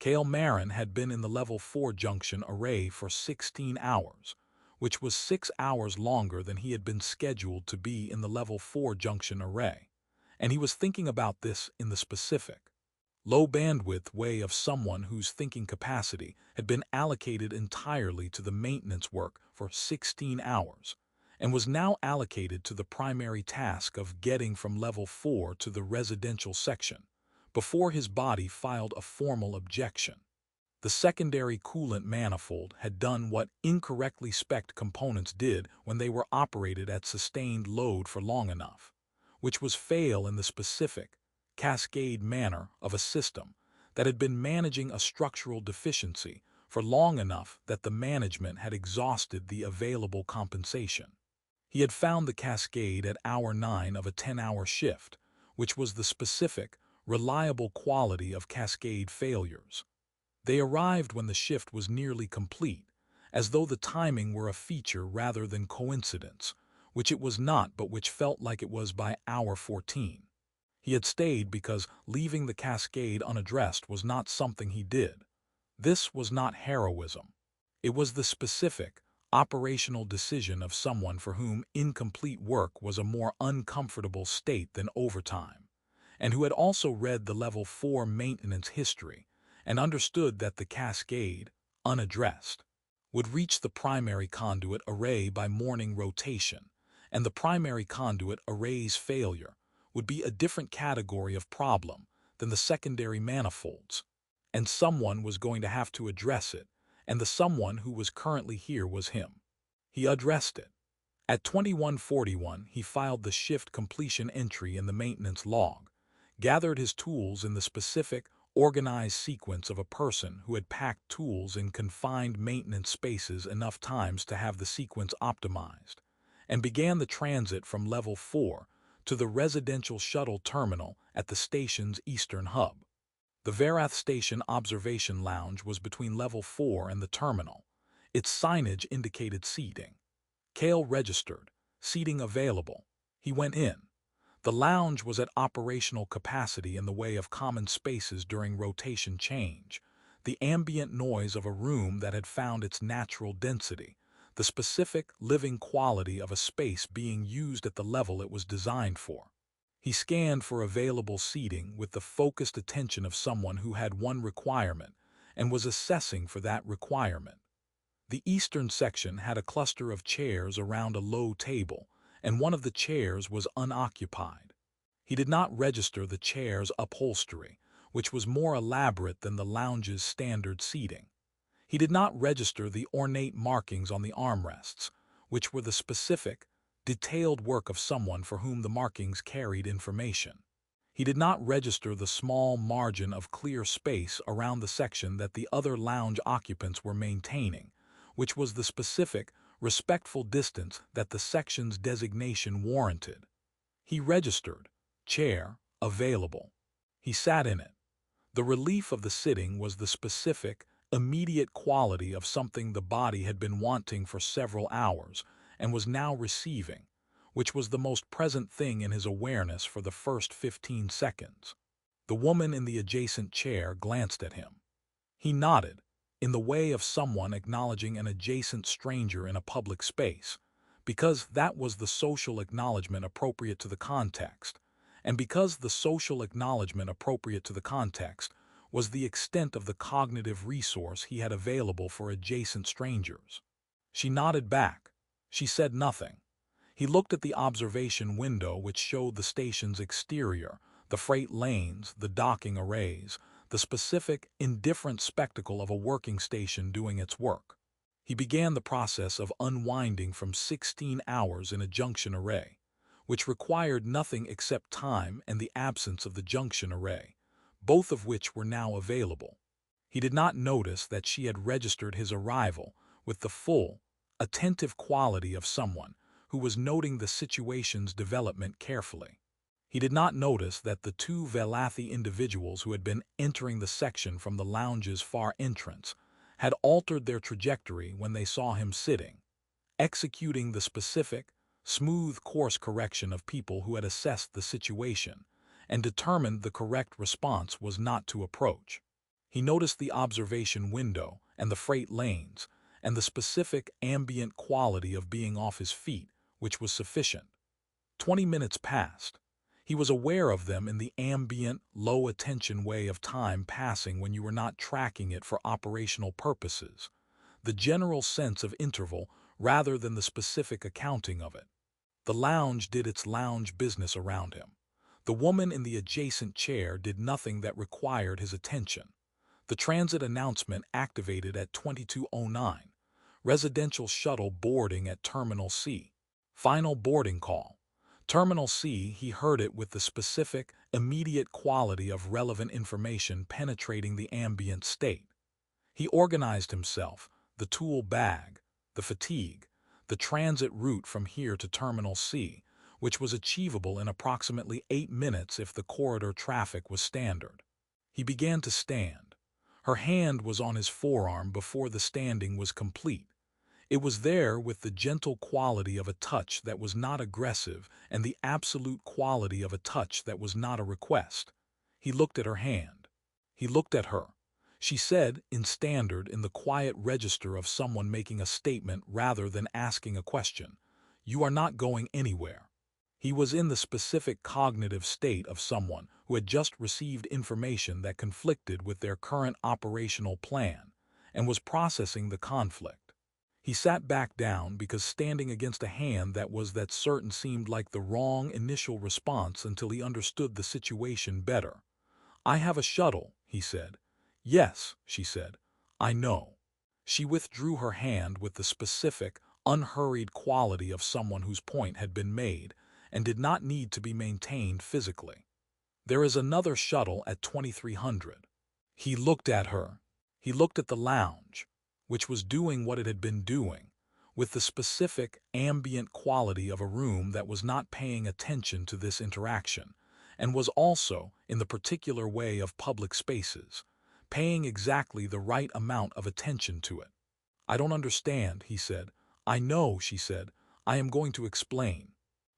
Kael Maren had been in the level 4 junction array for 16 hours, which was 6 hours longer than he had been scheduled to be in the level 4 junction array, and he was thinking about this in the specific, low-bandwidth way of someone whose thinking capacity had been allocated entirely to the maintenance work for 16 hours, and was now allocated to the primary task of getting from level 4 to the residential section, before his body filed a formal objection. The secondary coolant manifold had done what incorrectly spec'd components did when they were operated at sustained load for long enough, which was fail in the specific, cascade manner of a system that had been managing a structural deficiency for long enough that the management had exhausted the available compensation. He had found the cascade at hour 9 of a 10-hour shift, which was the specific, reliable quality of cascade failures. They arrived when the shift was nearly complete, as though the timing were a feature rather than coincidence, which it was not but which felt like it was by hour 14. He had stayed because leaving the cascade unaddressed was not something he did. This was not heroism. It was the specific, operational decision of someone for whom incomplete work was a more uncomfortable state than overtime, and who had also read the level 4 maintenance history and understood that the cascade, unaddressed, would reach the primary conduit array by morning rotation, and the primary conduit array's failure would be a different category of problem than the secondary manifolds, and someone was going to have to address it, and the someone who was currently here was him. He addressed it. At 21:41, he filed the shift completion entry in the maintenance log, gathered his tools in the specific, organized sequence of a person who had packed tools in confined maintenance spaces enough times to have the sequence optimized, and began the transit from level 4 to the residential shuttle terminal at the station's eastern hub. The Velathi Station Observation Lounge was between level 4 and the terminal. Its signage indicated seating. Kael registered, seating available. He went in. The lounge was at operational capacity in the way of common spaces during rotation change, the ambient noise of a room that had found its natural density, the specific living quality of a space being used at the level it was designed for. He scanned for available seating with the focused attention of someone who had one requirement and was assessing for that requirement. The eastern section had a cluster of chairs around a low table, and one of the chairs was unoccupied. He did not register the chair's upholstery, which was more elaborate than the lounge's standard seating. He did not register the ornate markings on the armrests, which were the specific, detailed work of someone for whom the markings carried information. He did not register the small margin of clear space around the section that the other lounge occupants were maintaining, which was the specific, respectful distance that the section's designation warranted. He registered, chair, available. He sat in it. The relief of the sitting was the specific, immediate quality of something the body had been wanting for several hours and was now receiving, which was the most present thing in his awareness for the first 15 seconds. The woman in the adjacent chair glanced at him. He nodded, in the way of someone acknowledging an adjacent stranger in a public space, because that was the social acknowledgement appropriate to the context, and because the social acknowledgement appropriate to the context was the extent of the cognitive resource he had available for adjacent strangers. She nodded back. She said nothing. He looked at the observation window which showed the station's exterior, the freight lanes, the docking arrays, the specific, indifferent spectacle of a working station doing its work. He began the process of unwinding from 16 hours in a junction array, which required nothing except time and the absence of the junction array, both of which were now available. He did not notice that she had registered his arrival with the full, attentive quality of someone who was noting the situation's development carefully. He did not notice that the two Velathi individuals who had been entering the section from the lounge's far entrance had altered their trajectory when they saw him sitting, executing the specific, smooth course correction of people who had assessed the situation and determined the correct response was not to approach. He noticed the observation window and the freight lanes and the specific ambient quality of being off his feet, which was sufficient. 20 minutes passed. He was aware of them in the ambient, low-attention way of time passing when you were not tracking it for operational purposes, the general sense of interval rather than the specific accounting of it. The lounge did its lounge business around him. The woman in the adjacent chair did nothing that required his attention. The transit announcement activated at 22:09. Residential shuttle boarding at Terminal C. Final boarding call. Terminal C, he heard it with the specific, immediate quality of relevant information penetrating the ambient state. He organized himself, the tool bag, the fatigue, the transit route from here to Terminal C, which was achievable in approximately 8 minutes if the corridor traffic was standard. He began to stand. Her hand was on his forearm before the standing was complete. It was there with the gentle quality of a touch that was not aggressive and the absolute quality of a touch that was not a request. He looked at her hand. He looked at her. She said, in standard, in the quiet register of someone making a statement rather than asking a question, "You are not going anywhere." He was in the specific cognitive state of someone who had just received information that conflicted with their current operational plan and was processing the conflict. He sat back down because standing against a hand that was that certain seemed like the wrong initial response until he understood the situation better. "I have a shuttle," he said. "Yes," she said. "I know." She withdrew her hand with the specific, unhurried quality of someone whose point had been made and did not need to be maintained physically. "There is another shuttle at 2300. He looked at her. He looked at the lounge, which was doing what it had been doing, with the specific, ambient quality of a room that was not paying attention to this interaction, and was also, in the particular way of public spaces, paying exactly the right amount of attention to it. "I don't understand," he said. "I know," she said. "I am going to explain."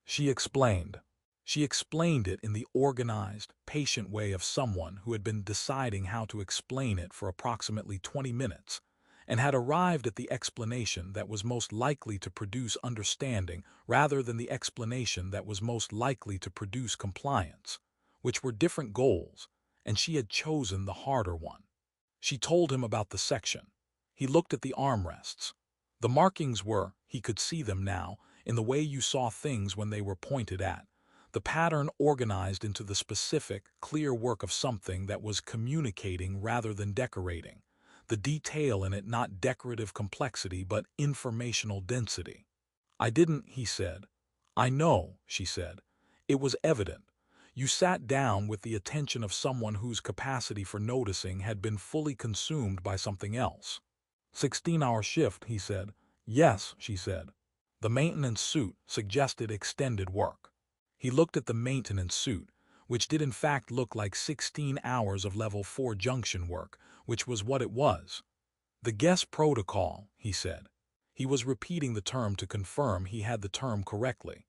She explained. She explained it in the organized, patient way of someone who had been deciding how to explain it for approximately 20 minutes, and had arrived at the explanation that was most likely to produce understanding rather than the explanation that was most likely to produce compliance, which were different goals, and she had chosen the harder one. She told him about the section. He looked at the armrests. The markings were, he could see them now, in the way you saw things when they were pointed at, the pattern organized into the specific, clear work of something that was communicating rather than decorating, the detail in it not decorative complexity but informational density. "I didn't," he said. "I know," she said. "It was evident. You sat down with the attention of someone whose capacity for noticing had been fully consumed by something else." 16-hour shift, he said. "Yes," she said. The maintenance suit suggested extended work. He looked at the maintenance suit, which did in fact look like 16 hours of level 4 junction work, which was what it was. "The guest protocol," he said. He was repeating the term to confirm he had the term correctly.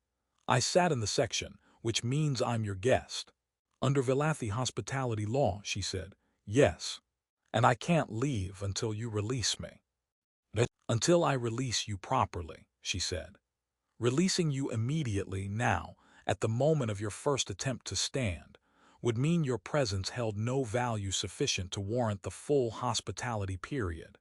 "I sat in the section, which means I'm your guest." "Under Velathi hospitality law," she said. "Yes. And I can't leave until you release me." "Until I release you properly," she said. "Releasing you immediately now, at the moment of your first attempt to stand, would mean your presence held no value sufficient to warrant the full hospitality period.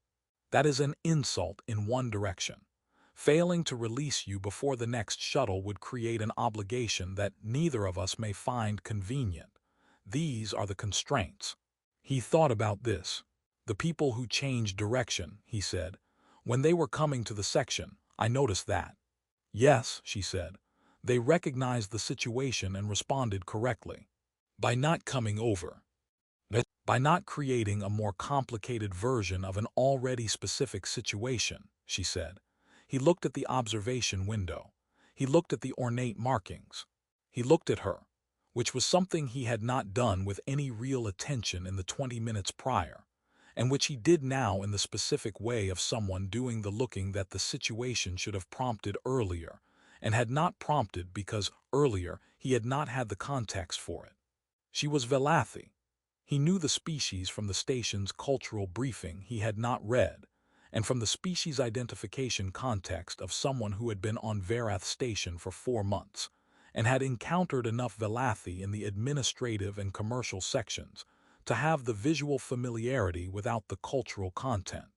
That is an insult in one direction. Failing to release you before the next shuttle would create an obligation that neither of us may find convenient. These are the constraints." He thought about this. "The people who changed direction," he said. "When they were coming to the section, I noticed that." "Yes," she said. "They recognized the situation and responded correctly. By not coming over. By not creating a more complicated version of an already specific situation," she said. He looked at the observation window. He looked at the ornate markings. He looked at her, which was something he had not done with any real attention in the 20 minutes prior, and which he did now in the specific way of someone doing the looking that the situation should have prompted earlier, and had not prompted because earlier he had not had the context for it. She was Velathi. He knew the species from the station's cultural briefing he had not read, and from the species identification context of someone who had been on Verath Station for 4 months, and had encountered enough Velathi in the administrative and commercial sections to have the visual familiarity without the cultural content.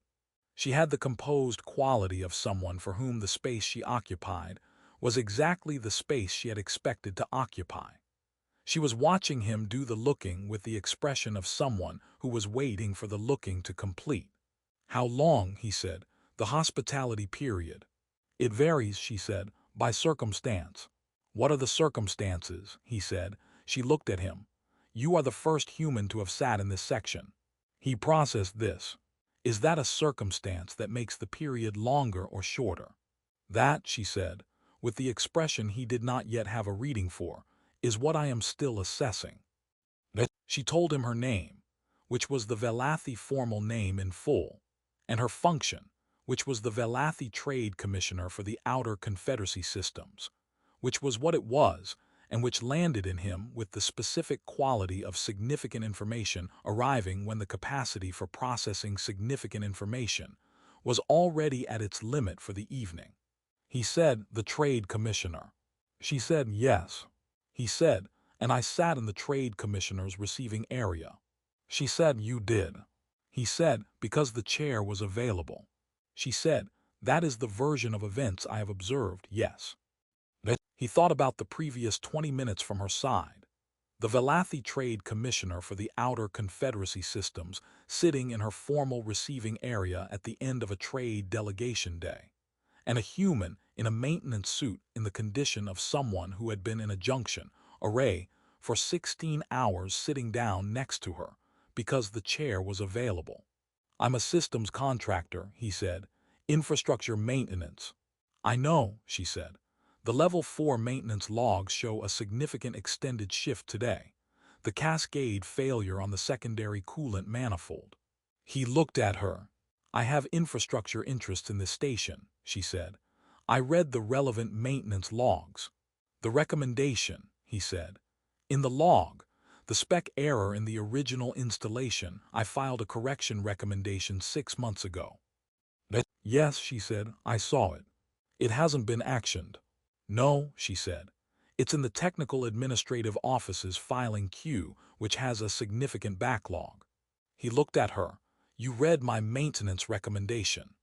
She had the composed quality of someone for whom the space she occupied was exactly the space she had expected to occupy. She was watching him do the looking with the expression of someone who was waiting for the looking to complete. "How long?" he said. "The hospitality period." "It varies," she said, "by circumstance." "What are the circumstances?" he said. She looked at him. "You are the first human to have sat in this section." He processed this. "Is that a circumstance that makes the period longer or shorter?" "That," she said, with the expression he did not yet have a reading for, "is what I am still assessing." She told him her name, which was the Velathi formal name in full, and her function, which was the Velathi Trade Commissioner for the Outer Confederacy Systems, which was what it was, and which landed in him with the specific quality of significant information arriving when the capacity for processing significant information was already at its limit for the evening. He said, "The Trade Commissioner." She said, "Yes." He said, "And I sat in the Trade Commissioner's receiving area." She said, "You did." He said, "Because the chair was available." She said, "That is the version of events I have observed, yes." He thought about the previous 20 minutes from her side. The Velathi Trade Commissioner for the Outer Confederacy Systems sitting in her formal receiving area at the end of a trade delegation day, and a human in a maintenance suit in the condition of someone who had been in a junction array for 16 hours sitting down next to her because the chair was available. "I'm a systems contractor," he said. "Infrastructure maintenance." "I know," she said. "The Level 4 maintenance logs show a significant extended shift today. The cascade failure on the secondary coolant manifold." He looked at her. "I have infrastructure interests in this station," she said. "I read the relevant maintenance logs." "The recommendation," he said. "In the log, the spec error in the original installation, I filed a correction recommendation 6 months ago." "Yes," she said, "I saw it. It hasn't been actioned." "No," she said. "It's in the technical administrative office's filing queue, which has a significant backlog." He looked at her. "You read my maintenance recommendation."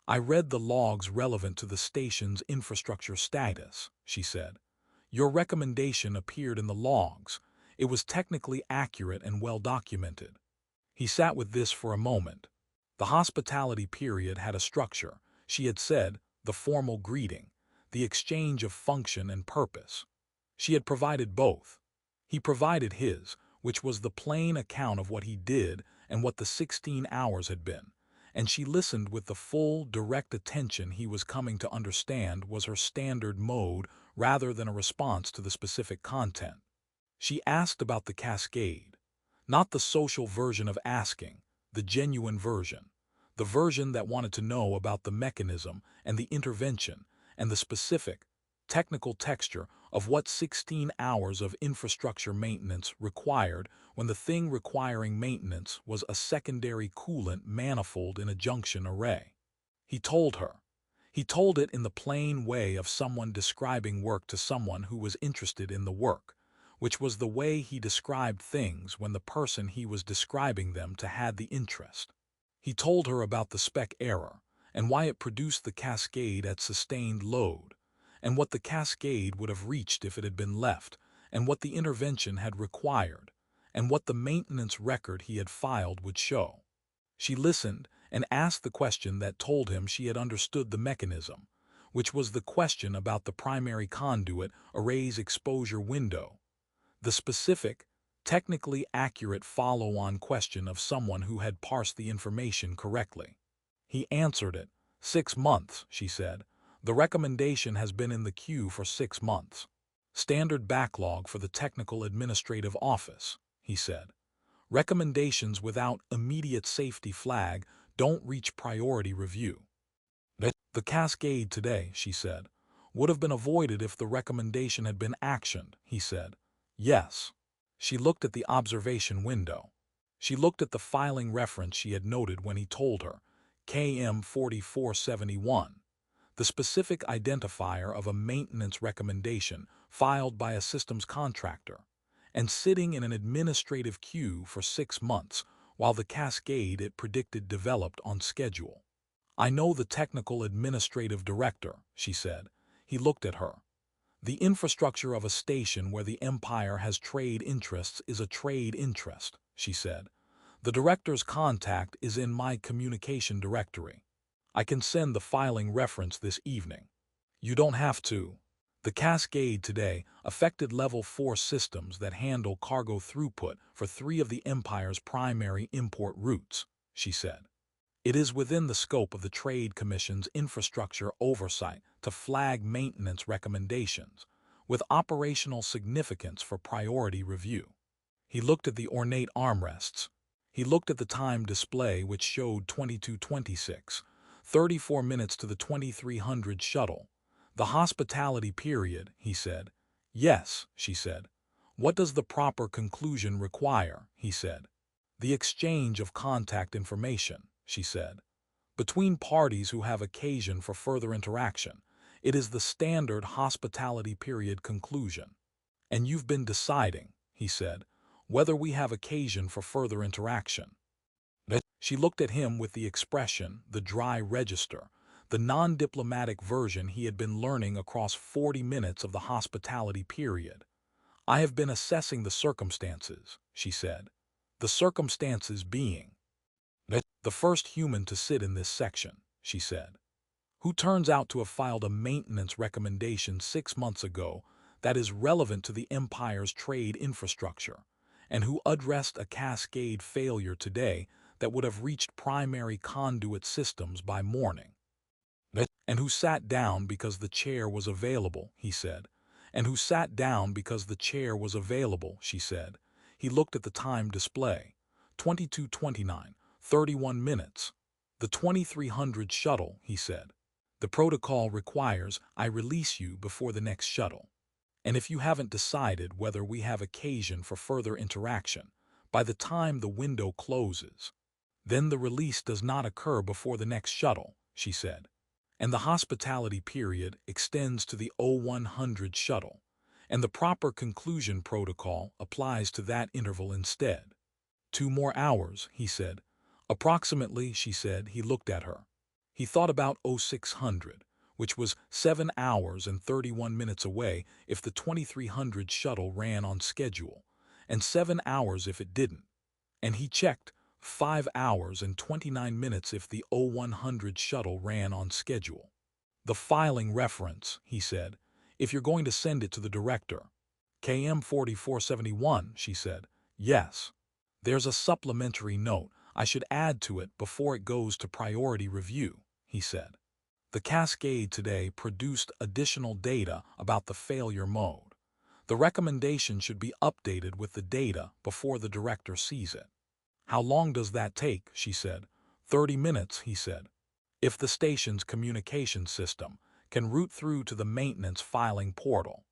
"I read the logs relevant to the station's infrastructure status," she said. "Your recommendation appeared in the logs. It was technically accurate and well documented." He sat with this for a moment. The hospitality period had a structure. She had said, the formal greeting, the exchange of function and purpose. She had provided both. He provided his, which was the plain account of what he did and what the 16 hours had been, and she listened with the full, direct attention he was coming to understand was her standard mode rather than a response to the specific content. She asked about the cascade, not the social version of asking, the genuine version, the version that wanted to know about the mechanism and the intervention and the specific, technical texture of what 16 hours of infrastructure maintenance required when the thing requiring maintenance was a secondary coolant manifold in a junction array. He told her. He told it in the plain way of someone describing work to someone who was interested in the work, which was the way he described things when the person he was describing them to had the interest. He told her about the spec error, and why it produced the cascade at sustained load, and what the cascade would have reached if it had been left, and what the intervention had required, and what the maintenance record he had filed would show. She listened and asked the question that told him she had understood the mechanism, which was the question about the primary conduit array's exposure window, the specific, technically accurate follow-on question of someone who had parsed the information correctly. He answered it. 6 months, she said. The recommendation has been in the queue for 6 months. Standard backlog for the technical administrative office, he said. Recommendations without immediate safety flag don't reach priority review. The cascade today, she said, would have been avoided if the recommendation had been actioned, he said. Yes. She looked at the observation window. She looked at the filing reference she had noted when he told her, KM 4471, the specific identifier of a maintenance recommendation filed by a systems contractor, and sitting in an administrative queue for 6 months while the cascade it predicted developed on schedule. I know the technical administrative director, she said. He looked at her. The infrastructure of a station where the empire has trade interests is a trade interest, she said. The director's contact is in my communication directory. I can send the filing reference this evening. You don't have to. The cascade today affected level 4 systems that handle cargo throughput for 3 of the empire's primary import routes, she said. It is within the scope of the Trade Commission's infrastructure oversight to flag maintenance recommendations, with operational significance for priority review. He looked at the ornate armrests. He looked at the time display which showed 22:26, 34 minutes to the 2300 shuttle. The hospitality period, he said. Yes, she said. What does the proper conclusion require, he said. The exchange of contact information, she said. Between parties who have occasion for further interaction, it is the standard hospitality period conclusion. And you've been deciding, he said, whether we have occasion for further interaction. She looked at him with the expression, the dry register, the non-diplomatic version he had been learning across 40 minutes of the hospitality period. I have been assessing the circumstances, she said. The circumstances being the first human to sit in this section, she said, who turns out to have filed a maintenance recommendation 6 months ago that is relevant to the empire's trade infrastructure, and who addressed a cascade failure today that would have reached primary conduit systems by morning. And who sat down because the chair was available, he said. And who sat down because the chair was available, she said. He looked at the time display. 22:29, 31 minutes. The 2300 shuttle, he said. The protocol requires I release you before the next shuttle. And if you haven't decided whether we have occasion for further interaction, by the time the window closes, then the release does not occur before the next shuttle, she said. And the hospitality period extends to the 0100 shuttle, and the proper conclusion protocol applies to that interval instead. 2 more hours, he said. Approximately, she said. He looked at her. He thought about 0600, which was 7 hours and 31 minutes away if the 2300 shuttle ran on schedule, and 7 hours if it didn't. And he checked 5 hours and 29 minutes if the 0100 shuttle ran on schedule. The filing reference, he said, if you're going to send it to the director. KM 4471, she said. Yes. There's a supplementary note I should add to it before it goes to priority review, he said. The cascade today produced additional data about the failure mode. The recommendation should be updated with the data before the director sees it. How long does that take, she said. 30 minutes, he said. If the station's communication system can route through to the maintenance filing portal.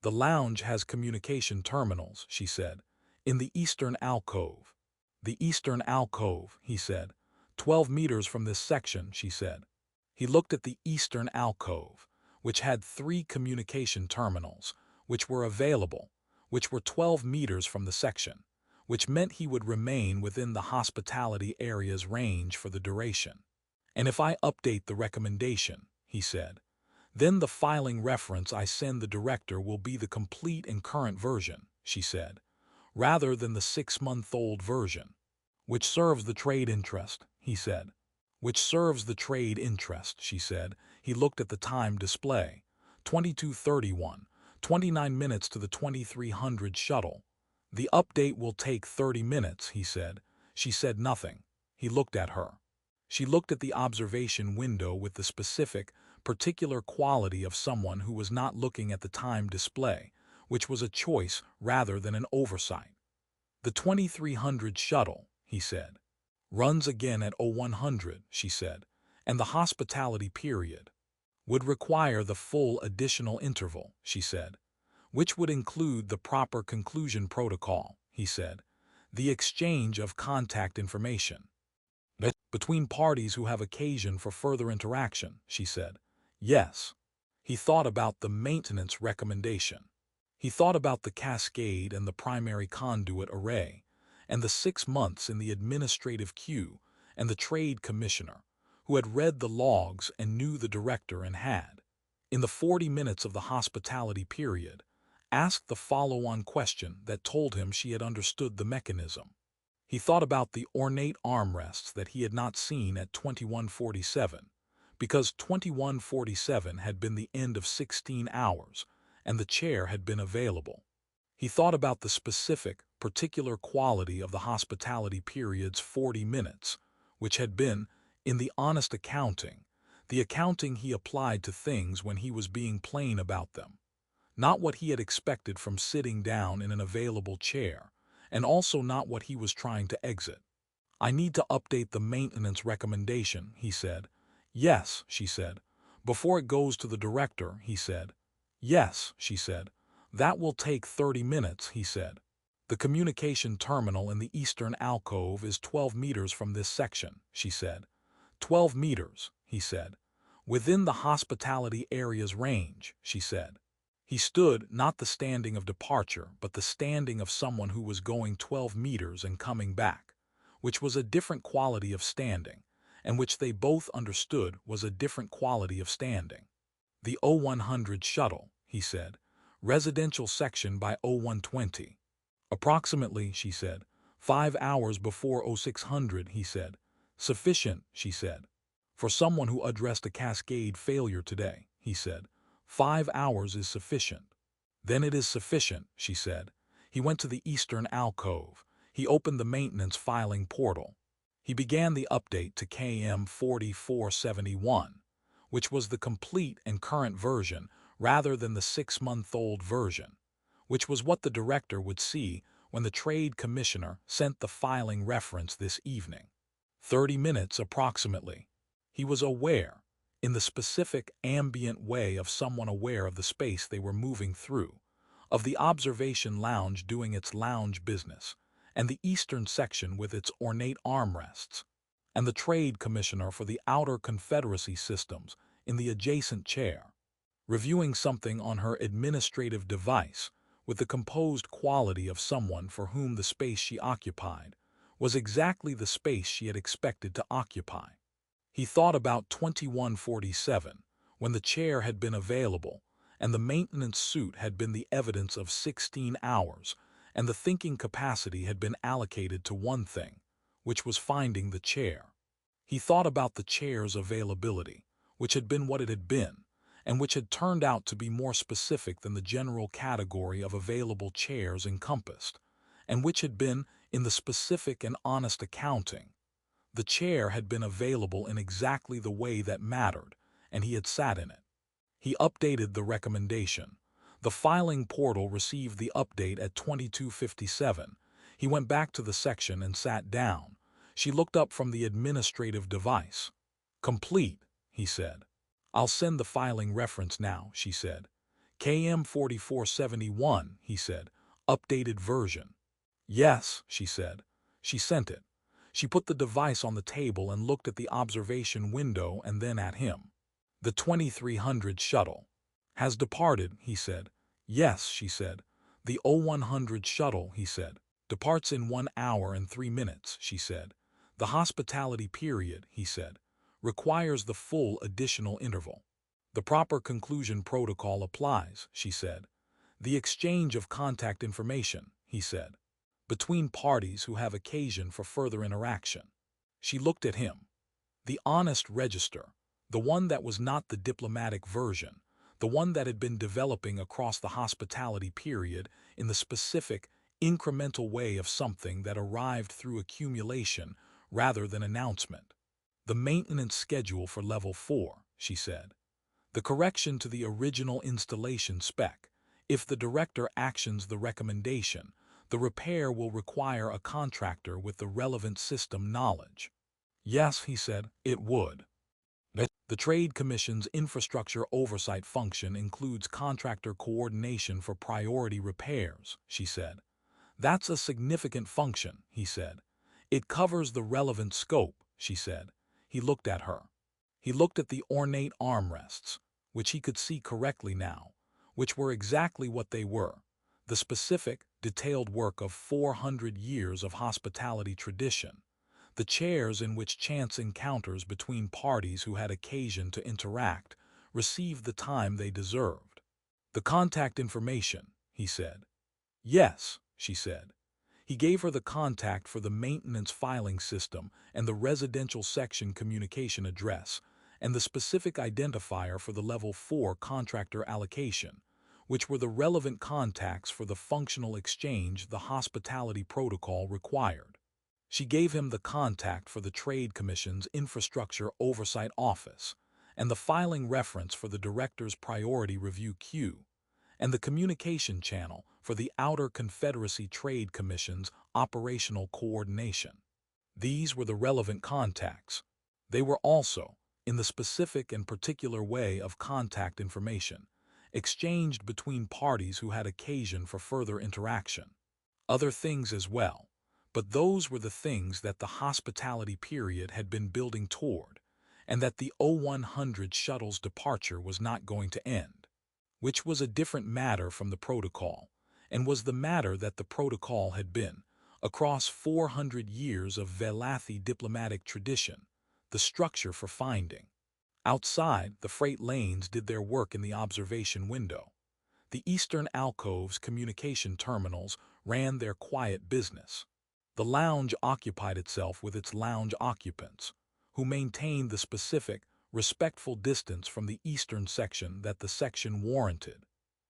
The lounge has communication terminals, she said, in the eastern alcove. The eastern alcove, he said. 12 meters from this section, she said. He looked at the eastern alcove, which had 3 communication terminals, which were available, which were 12 meters from the section, which meant he would remain within the hospitality area's range for the duration. And if I update the recommendation, he said, then the filing reference I send the director will be the complete and current version, she said, rather than the 6-month-old version, which serves the trade interest, he said. Which serves the trade interest, she said. He looked at the time display. 22:31, 29 minutes to the 2300 shuttle. The update will take 30 minutes, he said. She said nothing. He looked at her. She looked at the observation window with the specific, particular quality of someone who was not looking at the time display, which was a choice rather than an oversight. The 2300 shuttle, he said. Runs again at 0100, she said, and the hospitality period would require the full additional interval, she said, which would include the proper conclusion protocol, he said, the exchange of contact information between parties who have occasion for further interaction, she said. Yes. He thought about the maintenance recommendation. He thought about the cascade and the primary conduit array, and the 6 months in the administrative queue, and the trade commissioner, who had read the logs and knew the director and had, in the 40 minutes of the hospitality period, asked the follow-on question that told him she had understood the mechanism. He thought about the ornate armrests that he had not seen at 2147, because 2147 had been the end of 16 hours, and the chair had been available. He thought about the specific, particular quality of the hospitality period's 40 minutes, which had been, in the honest accounting, the accounting he applied to things when he was being plain about them, not what he had expected from sitting down in an available chair, and also not what he was trying to exit. I need to update the maintenance recommendation, he said. Yes, she said. Before it goes to the director, he said. Yes, she said. That will take 30 minutes, he said. The communication terminal in the eastern alcove is 12 meters from this section, she said. 12 meters, he said. Within the hospitality area's range, she said. He stood, not the standing of departure, but the standing of someone who was going 12 meters and coming back, which was a different quality of standing, and which they both understood was a different quality of standing. The 0100 shuttle, he said, residential section by 0120. Approximately, she said. 5 hours before 0600, he said. Sufficient, she said. For someone who addressed a cascade failure today, he said. 5 hours is sufficient. Then it is sufficient, she said. He went to the eastern alcove. He opened the maintenance filing portal. He began the update to KM 4471, which was the complete and current version rather than the 6-month-old version, which was what the director would see when the trade commissioner sent the filing reference this evening. 30 minutes approximately. He was aware, in the specific ambient way of someone aware of the space they were moving through, of the observation lounge doing its lounge business, and the eastern section with its ornate armrests, and the trade commissioner for the outer Confederacy systems in the adjacent chair, reviewing something on her administrative device with the composed quality of someone for whom the space she occupied was exactly the space she had expected to occupy. He thought about 2147, when the chair had been available, and the maintenance suit had been the evidence of 16 hours, and the thinking capacity had been allocated to one thing, which was finding the chair. He thought about the chair's availability, which had been what it had been, and which had turned out to be more specific than the general category of available chairs encompassed, and which had been, in the specific and honest accounting, the chair had been available in exactly the way that mattered, and he had sat in it. He updated the recommendation. The filing portal received the update at 2257. He went back to the section and sat down. She looked up from the administrative device. Complete, he said. I'll send the filing reference now, she said. KM 4471, he said. Updated version. Yes, she said. She sent it. She put the device on the table and looked at the observation window and then at him. The 2300 shuttle has departed, he said. Yes, she said. The 0100 shuttle, he said, departs in 1 hour and 3 minutes, she said. The hospitality period, he said, requires the full additional interval. The proper conclusion protocol applies, she said. The exchange of contact information, he said, between parties who have occasion for further interaction. She looked at him. The honest register, the one that was not the diplomatic version, the one that had been developing across the hospitality period in the specific, incremental way of something that arrived through accumulation rather than announcement. The maintenance schedule for level 4, she said. The correction to the original installation spec. If the director actions the recommendation, the repair will require a contractor with the relevant system knowledge. Yes, he said, it would. The The Trade Commission's infrastructure oversight function includes contractor coordination for priority repairs, she said. That's a significant function, he said. It covers the relevant scope, she said. He looked at her. He looked at the ornate armrests, which he could see correctly now, which were exactly what they were, the specific, detailed work of 400 years of hospitality tradition, the chairs in which chance encounters between parties who had occasion to interact received the time they deserved. The contact information, he said. Yes, she said. He gave her the contact for the maintenance filing system and the residential section communication address, and the specific identifier for the Level 4 contractor allocation, which were the relevant contacts for the functional exchange the hospitality protocol required. She gave him the contact for the Trade Commission's Infrastructure Oversight Office, and the filing reference for the Director's Priority Review Queue, and the communication channel for the Outer Confederacy Trade Commission's operational coordination. These were the relevant contacts. They were also, in the specific and particular way of contact information, exchanged between parties who had occasion for further interaction. Other things as well, but those were the things that the hospitality period had been building toward, and that the O-100 shuttle's departure was not going to end, which was a different matter from the protocol, and was the matter that the protocol had been, across 400 years of Velathi diplomatic tradition, the structure for finding. Outside, the freight lanes did their work in the observation window. The eastern alcove's communication terminals ran their quiet business. The lounge occupied itself with its lounge occupants, who maintained the specific, respectful distance from the eastern section that the section warranted,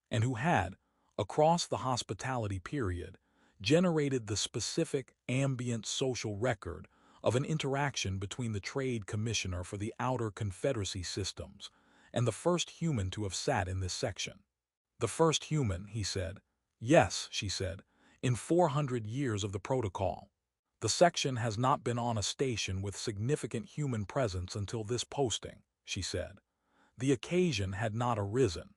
and who had, across the hospitality period, generated the specific ambient social record of an interaction between the Trade Commissioner for the Outer Confederacy systems and the first human to have sat in this section. The first human, he said. Yes, she said, in 400 years of the protocol. The section has not been on a station with significant human presence until this posting, she said. The occasion had not arisen.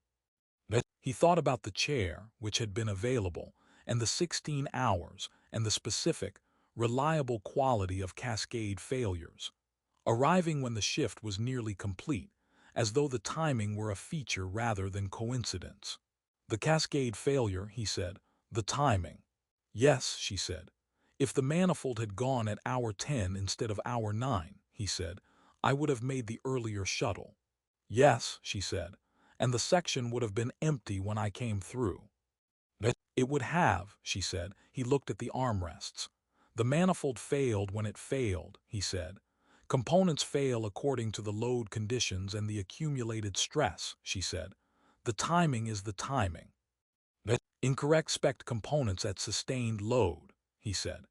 He thought about the chair, which had been available, and the 16 hours, and the specific, reliable quality of cascade failures, arriving when the shift was nearly complete, as though the timing were a feature rather than coincidence. The cascade failure, he said, the timing. Yes, she said. If the manifold had gone at hour 10 instead of hour 9, he said, I would have made the earlier shuttle. Yes, she said, and the section would have been empty when I came through. It would have, she said. He looked at the armrests. The manifold failed when it failed, he said. Components fail according to the load conditions and the accumulated stress, she said. The timing is the timing. Incorrect spec components at sustained load, he said.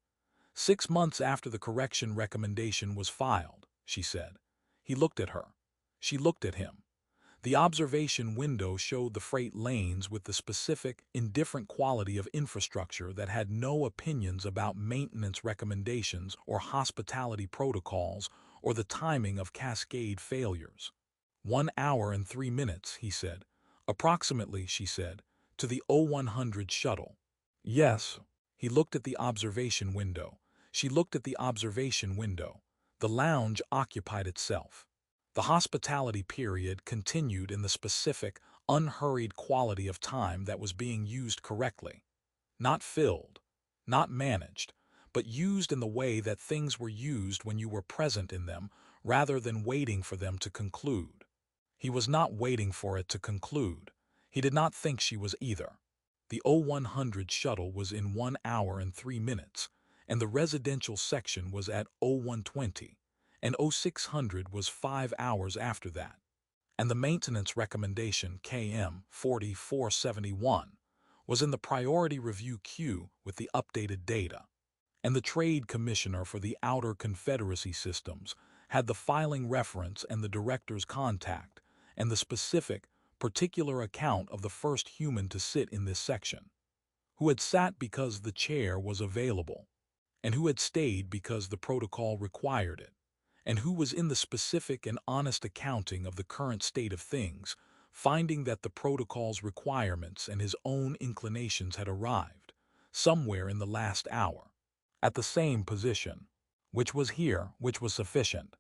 6 months after the correction recommendation was filed, she said. He looked at her. She looked at him. The observation window showed the freight lanes with the specific, indifferent quality of infrastructure that had no opinions about maintenance recommendations or hospitality protocols or the timing of cascade failures. 1 hour and 3 minutes, he said. Approximately, she said, to the O-100 shuttle. Yes. He looked at the observation window. She looked at the observation window. The lounge occupied itself. The hospitality period continued in the specific, unhurried quality of time that was being used correctly. Not filled, not managed, but used in the way that things were used when you were present in them rather than waiting for them to conclude. He was not waiting for it to conclude. He did not think she was either. The O-100 shuttle was in 1 hour and 3 minutes, and the residential section was at O-120, and O-600 was 5 hours after that. And the maintenance recommendation KM 4471 was in the priority review queue with the updated data. And the Trade Commissioner for the Outer Confederacy systems had the filing reference and the director's contact, and the specific, particular account of the first human to sit in this section, who had sat because the chair was available, and who had stayed because the protocol required it, and who was in the specific and honest accounting of the current state of things, finding that the protocol's requirements and his own inclinations had arrived, somewhere in the last hour, at the same position, which was here, which was sufficient.